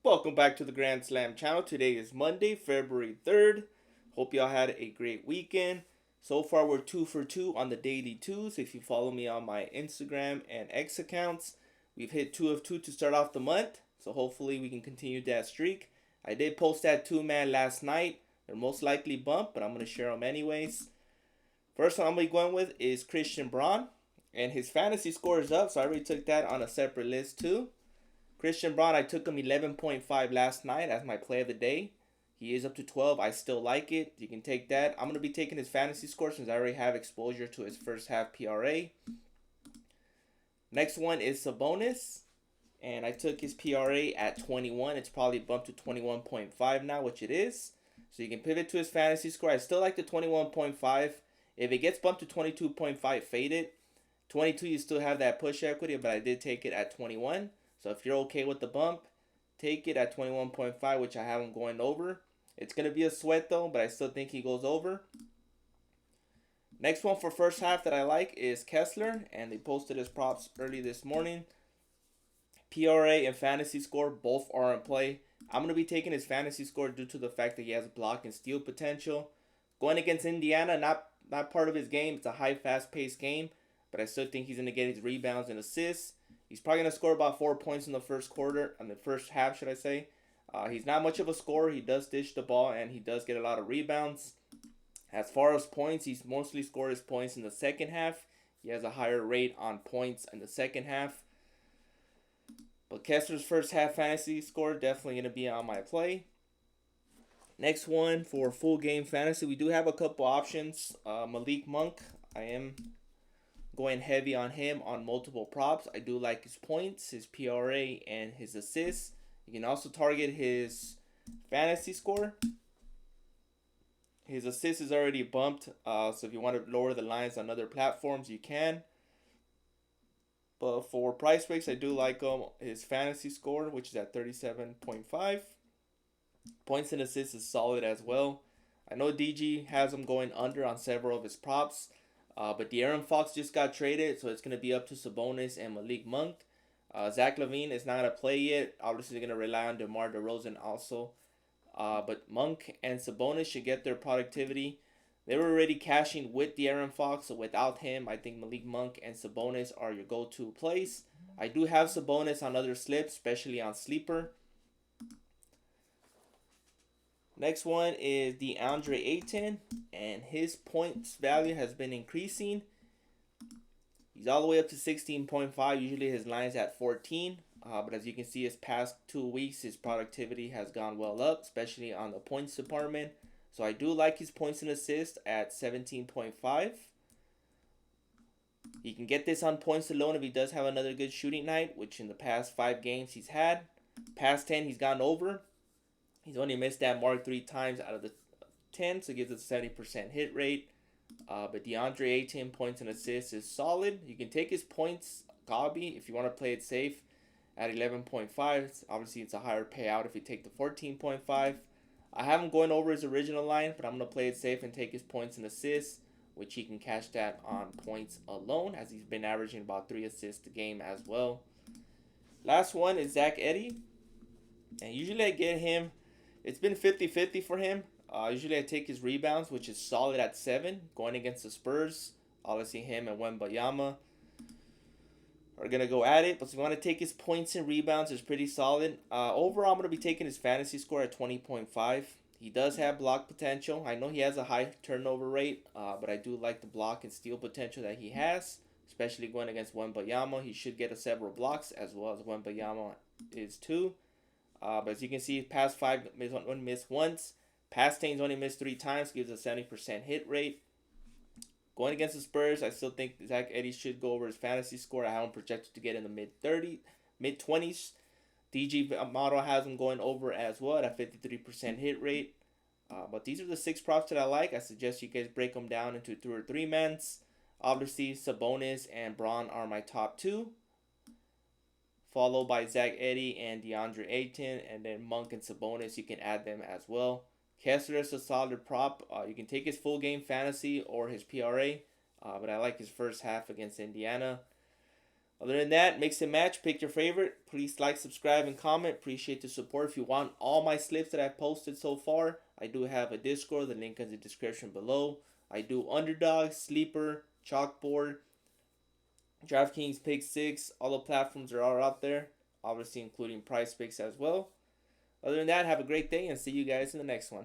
Welcome back to the Grand Slam channel. Today is Monday, February 3rd. Hope y'all had a great weekend. So far, we're 2 for 2 on the daily twos. If you follow me on my Instagram and X accounts, we've hit 2 of 2 to start off the month. So hopefully we can continue that streak. I did post that 2-man last night. They're most likely bumped, but I'm going to share them anyways. First one I'm going to be going with is Christian Braun. And his fantasy score is up, so I already took that on a separate list too. Christian Braun, I took him 11.5 last night as my play of the day. He is up to 12. I still like it. You can take that. I'm going to be taking his fantasy score since I already have exposure to his first half PRA. Next one is Sabonis. And I took his PRA at 21. It's probably bumped to 21.5 now, which it is. So you can pivot to his fantasy score. I still like the 21.5. If it gets bumped to 22.5, fade it. 22, you still have that push equity, but I did take it at 21. So if you're okay with the bump, take it at 21.5, which I have him going over. It's going to be a sweat though, but I still think he goes over. Next one for first half that I like is Kessler, and they posted his props early this morning. PRA and fantasy score both are in play. I'm going to be taking his fantasy score due to the fact that he has block and steal potential. Going against Indiana, not part of his game. It's a high, fast-paced game, but I still think he's going to get his rebounds and assists. He's probably going to score about 4 points in the first quarter, in the first half, should I say. He's not much of a scorer. He does dish the ball, and he does get a lot of rebounds. As far as points, he's mostly scored his points in the second half. He has a higher rate on points in the second half. But Kessler's first half fantasy score definitely going to be on my play. Next one for full game fantasy, we do have a couple options. Malik Monk, I am going heavy on him on multiple props. I do like his points, his PRA, and his assists. You can also target his fantasy score. His assist is already bumped, so if you want to lower the lines on other platforms, you can. But for price breaks, I do like his fantasy score, which is at 37.5. Points and assists is solid as well. I know DG has him going under on several of his props. But De'Aaron Fox just got traded, so it's going to be up to Sabonis and Malik Monk. Zach LaVine is not going to play yet. Obviously, they're going to rely on DeMar DeRozan also. But Monk and Sabonis should get their productivity. They were already cashing with De'Aaron Fox, so without him, I think Malik Monk and Sabonis are your go-to plays. I do have Sabonis on other slips, especially on Sleeper. Next one is DeAndre Ayton, and his points value has been increasing. He's all the way up to 16.5. Usually his line's at 14. But as you can see, his past 2 weeks, his productivity has gone well up, especially on the points department. So I do like his points and assists at 17.5. He can get this on points alone if he does have another good shooting night, which in the past 5 games he's had. Past 10, he's gone over. He's only missed that mark 3 times out of the 10, so it gives us a 70% hit rate. But DeAndre Ayton points and assists is solid. You can take his points, Gabi, if you want to play it safe at 11.5. Obviously, it's a higher payout if you take the 14.5. I have him going over his original line, but I'm going to play it safe and take his points and assists, which he can cash that on points alone, as he's been averaging about 3 assists a game as well. Last one is Zach Edey. And usually I get him. It's been 50-50 for him. Usually I take his rebounds, which is solid at 7. Going against the Spurs, obviously him and Wembanyama are going to go at it. But if you want to take his points and rebounds, it's pretty solid. Overall, I'm going to be taking his fantasy score at 20.5. He does have block potential. I know he has a high turnover rate, but I do like the block and steal potential that he has, especially going against Wembanyama. He should get several blocks as well as Wembanyama is too. But as you can see, past 5, missed once. Past 10, he's only missed 3 times, gives a 70% hit rate. Going against the Spurs, I still think Zach Edey should go over his fantasy score. I have him projected to get in the mid-20s. DG model has him going over as well at a 53% hit rate. But these are the 6 props that I like. I suggest you guys break them down into 2 or 3 mans. Obviously, Sabonis and Braun are my top 2. Followed by Zach Edey and DeAndre Ayton, and then Monk and Sabonis, you can add them as well. Kessler is a solid prop. You can take his full game fantasy or his PRA, but I like his first half against Indiana. Other than that, mix and match, pick your favorite. Please like, subscribe, and comment. Appreciate the support. If you want all my slips that I've posted so far, I do have a Discord. The link is in the description below. I do Underdog, Sleeper, Chalkboard, DraftKings, Pick 6. All the platforms are all out there. Obviously including Prize Picks as well. Other than that, have a great day and see you guys in the next one.